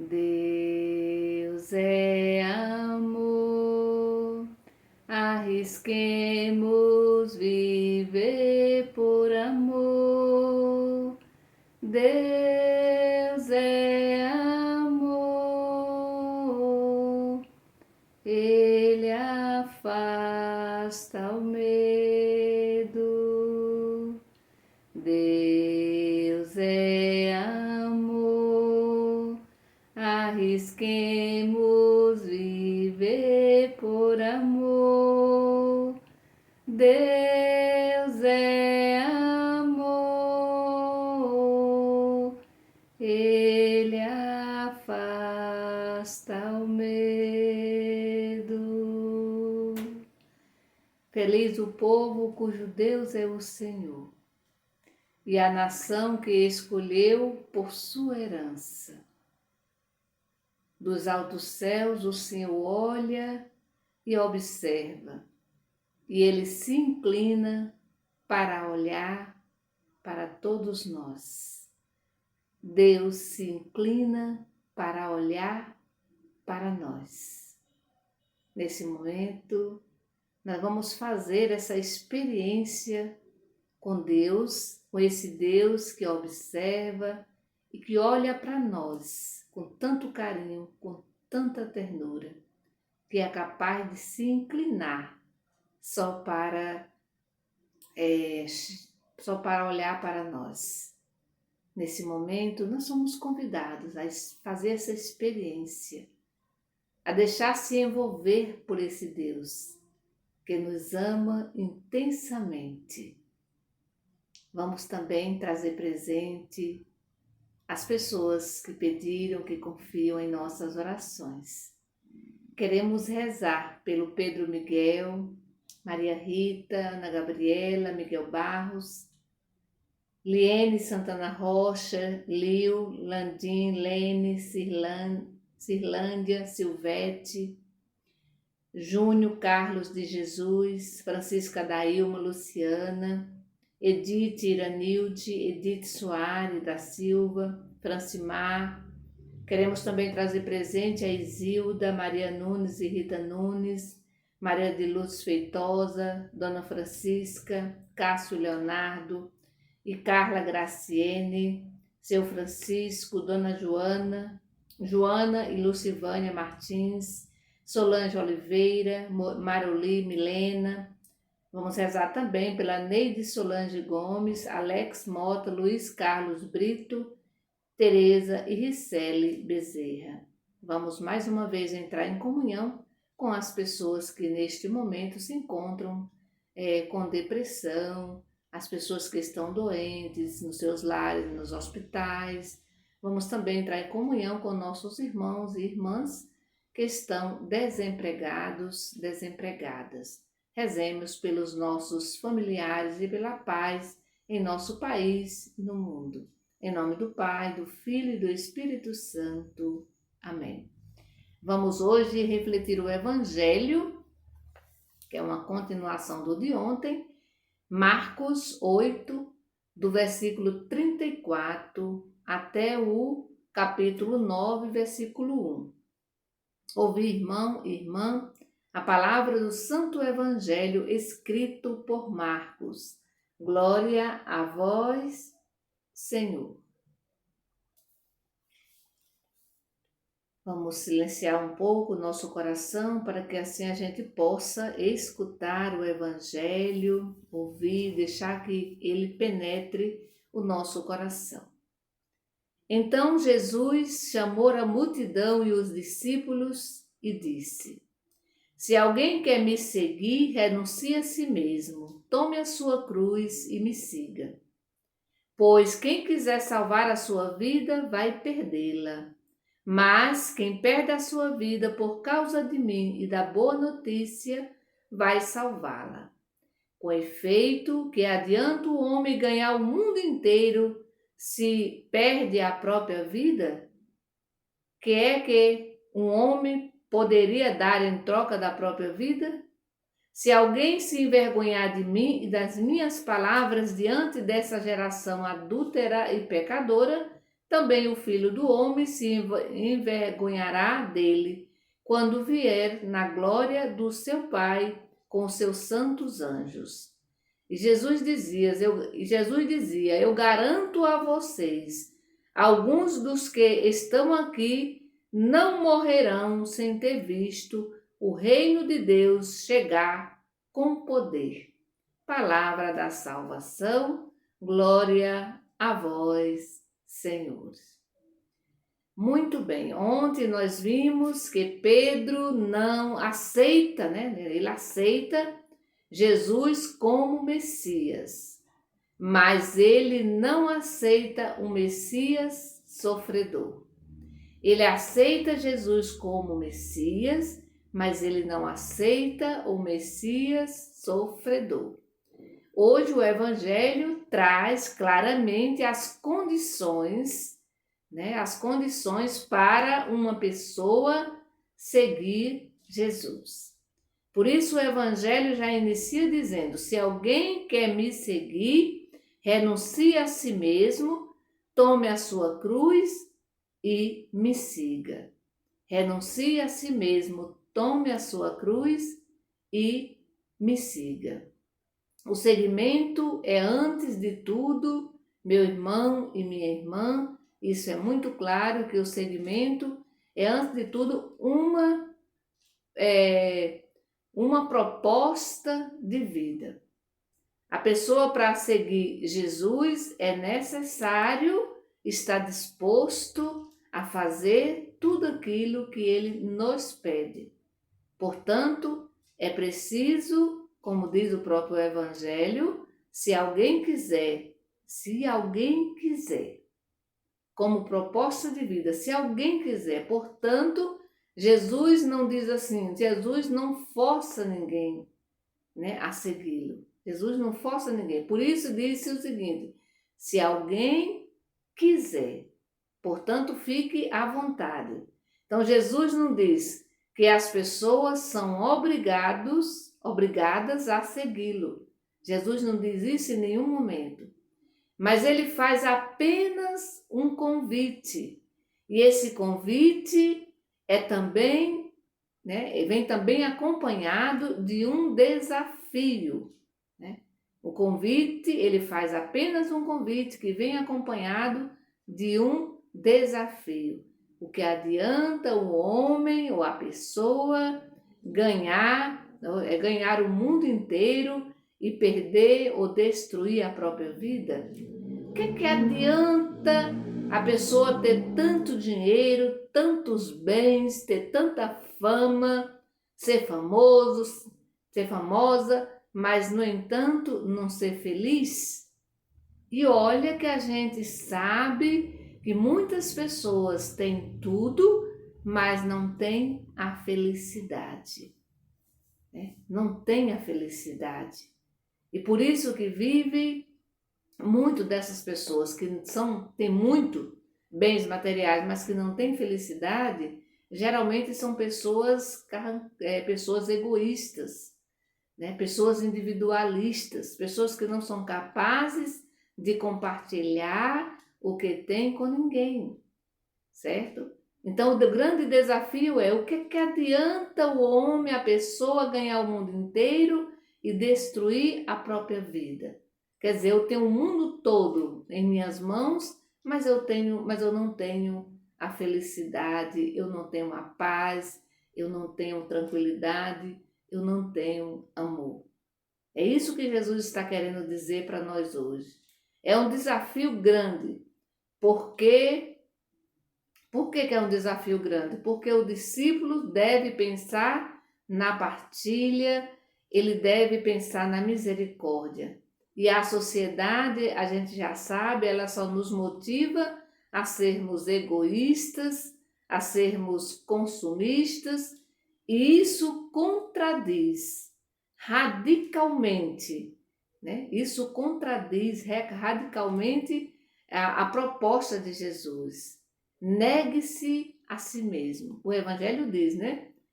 Deus é amor, arrisquemos viver por amor. Deus é amor, Ele afasta o medo. Deus é amor, arrisquemos viver por amor. Deus é amor, Ele afasta o medo. Feliz o povo cujo Deus é o Senhor, e a nação que escolheu por sua herança. Dos altos céus o Senhor olha e observa, e Ele se inclina para olhar para todos nós. Deus se inclina para olhar para nós. Nesse momento, nós vamos fazer essa experiência com Deus, com esse Deus que observa e que olha para nós com tanto carinho, com tanta ternura, que é capaz de se inclinar só para olhar para nós. Nesse momento, nós somos convidados a fazer essa experiência, a deixar-se envolver por esse Deus que nos ama intensamente. Vamos também trazer presente as pessoas que pediram, que confiam em nossas orações. Queremos rezar pelo Pedro Miguel, Maria Rita, Ana Gabriela, Miguel Barros, Liene Santana Rocha, Lil, Landim, Lene, Cirlândia, Silvete, Júnior Carlos de Jesus, Francisca Dailma, Luciana, Edith Iranilde, Edith Soares da Silva, Francimar. Queremos também trazer presente a Isilda, Maria Nunes e Rita Nunes, Maria de Luz Feitosa, Dona Francisca, Cássio Leonardo e Carla Graciene, Seu Francisco, Dona Joana e Lucivânia Martins, Solange Oliveira, Maroli Milena. Vamos rezar também pela Neide Solange Gomes, Alex Mota, Luiz Carlos Brito, Tereza e Ricele Bezerra. Vamos mais uma vez entrar em comunhão com as pessoas que neste momento se encontram com depressão, as pessoas que estão doentes nos seus lares, nos hospitais. Vamos também entrar em comunhão com nossos irmãos e irmãs que estão desempregados, desempregadas. Rezemos pelos nossos familiares e pela paz em nosso país e no mundo. Em nome do Pai, do Filho e do Espírito Santo. Amém. Vamos hoje refletir o Evangelho, que é uma continuação do de ontem, Marcos 8, do versículo 34 até o capítulo 9, versículo 1. Ouvi, irmão e irmã, a palavra do Santo Evangelho escrito por Marcos. Glória a vós, Senhor. Vamos silenciar um pouco o nosso coração para que assim a gente possa escutar o Evangelho, ouvir, deixar que ele penetre o nosso coração. Então Jesus chamou a multidão e os discípulos e disse: Se alguém quer me seguir, renuncie a si mesmo, tome a sua cruz e me siga. Pois quem quiser salvar a sua vida, vai perdê-la. Mas quem perde a sua vida por causa de mim e da boa notícia, vai salvá-la. Com efeito, que adianta o homem ganhar o mundo inteiro se perde a própria vida? Que é que um homem poderia dar em troca da própria vida? Se alguém se envergonhar de mim e das minhas palavras diante dessa geração adúltera e pecadora, também o Filho do Homem se envergonhará dele, quando vier na glória do seu Pai com seus santos anjos. E Jesus dizia, eu garanto a vocês, alguns dos que estão aqui não morrerão sem ter visto o reino de Deus chegar com poder. Palavra da salvação, glória a vós, Senhor. Muito bem, ontem nós vimos que Pedro não aceita, Ele aceita Jesus como Messias, mas ele não aceita o Messias sofredor. Ele aceita Jesus como Messias, mas ele não aceita o Messias sofredor. Hoje o Evangelho traz claramente as condições para uma pessoa seguir Jesus. Por isso o Evangelho já inicia dizendo, se alguém quer me seguir, renuncie a si mesmo, tome a sua cruz e me siga. Renuncie a si mesmo, tome a sua cruz e me siga. O seguimento é, antes de tudo, meu irmão e minha irmã, isso é muito claro que o seguimento é, antes de tudo, uma proposta de vida. A pessoa, para seguir Jesus, é necessário estar disposto a fazer tudo aquilo que ele nos pede. Portanto, é preciso, como diz o próprio Evangelho, se alguém quiser, como proposta de vida, se alguém quiser, portanto, Jesus não diz assim, Jesus não força ninguém, a segui-lo. Jesus não força ninguém. Por isso disse o seguinte, se alguém quiser, portanto, fique à vontade. Então, Jesus não diz que as pessoas são obrigadas a segui-lo. Jesus não diz isso em nenhum momento. Mas ele faz apenas um convite. E esse convite vem também acompanhado de um desafio. O convite, ele faz apenas um convite que vem acompanhado de um desafio. O que adianta o homem ou a pessoa ganhar o mundo inteiro e perder ou destruir a própria vida? O que adianta a pessoa ter tanto dinheiro, tantos bens, ter tanta fama, ser famosa, mas, no entanto, não ser feliz? E olha que a gente sabe que muitas pessoas têm tudo, mas não têm a felicidade. Não têm a felicidade. E por isso que vive muito dessas pessoas que têm muito bens materiais, mas que não têm felicidade, geralmente são pessoas egoístas, pessoas individualistas, pessoas que não são capazes de compartilhar o que tem com ninguém, certo? Então, o grande desafio é o que adianta o homem, a pessoa, ganhar o mundo inteiro e destruir a própria vida? Quer dizer, eu tenho o mundo todo em minhas mãos, mas eu não tenho a felicidade, eu não tenho a paz, eu não tenho tranquilidade, eu não tenho amor. É isso que Jesus está querendo dizer para nós hoje. É um desafio grande. Por que é um desafio grande? Porque o discípulo deve pensar na partilha, ele deve pensar na misericórdia. E a sociedade, a gente já sabe, ela só nos motiva a sermos egoístas, a sermos consumistas, e isso contradiz radicalmente, Isso contradiz radicalmente a proposta de Jesus. Negue-se a si mesmo. O Evangelho diz,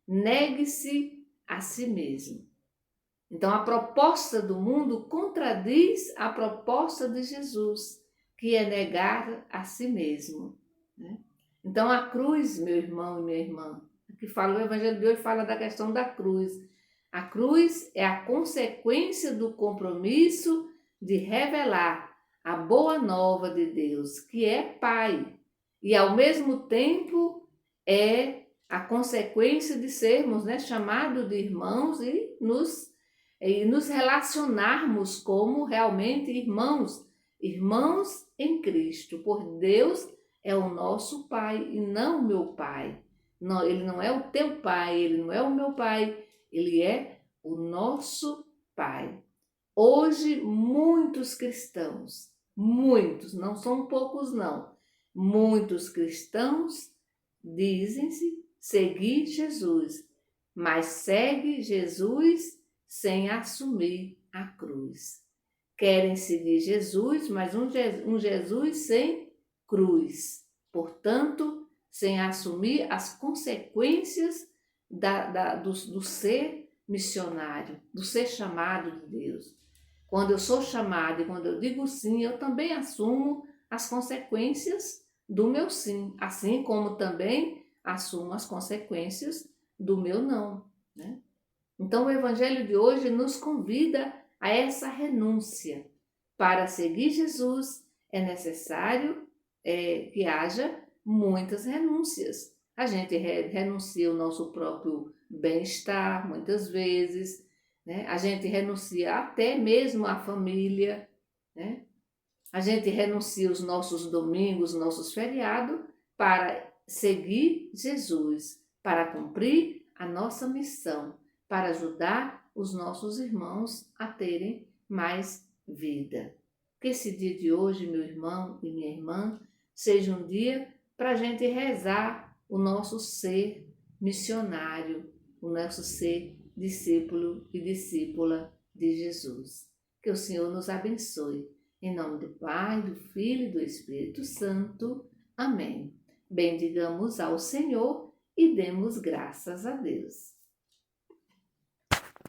Negue-se a si mesmo. Então, a proposta do mundo contradiz a proposta de Jesus, que é negar a si mesmo. né? Então a cruz, meu irmão e minha irmã, que fala, o Evangelho de hoje fala da questão da cruz. A cruz é a consequência do compromisso de revelar a boa nova de Deus, que é Pai, e ao mesmo tempo é a consequência de sermos, né, chamados de irmãos e nos relacionarmos como realmente irmãos, irmãos em Cristo, por Deus é o nosso Pai e não o meu Pai. Não, ele não é o teu pai, ele não é o meu pai, ele é o nosso Pai. Hoje, muitos cristãos, muitos, não são poucos não, muitos cristãos dizem-se seguir Jesus, mas segue Jesus sem assumir a cruz. Querem seguir Jesus, mas um Jesus sem cruz. Portanto, sem assumir as consequências do ser missionário, do ser chamado de Deus. Quando eu sou chamado e quando eu digo sim, eu também assumo as consequências do meu sim, assim como também assumo as consequências do meu não, né? Então, o Evangelho de hoje nos convida a essa renúncia. Para seguir Jesus, é necessário que haja muitas renúncias. A gente renuncia o nosso próprio bem-estar, muitas vezes, né? A gente renuncia até mesmo à família, né? A gente renuncia os nossos domingos, nossos feriados, para seguir Jesus, para cumprir a nossa missão, para ajudar os nossos irmãos a terem mais vida. Que esse dia de hoje, meu irmão e minha irmã, seja um dia para a gente rezar o nosso ser missionário, o nosso ser discípulo e discípula de Jesus. Que o Senhor nos abençoe. Em nome do Pai, do Filho e do Espírito Santo. Amém. Bendigamos ao Senhor e demos graças a Deus.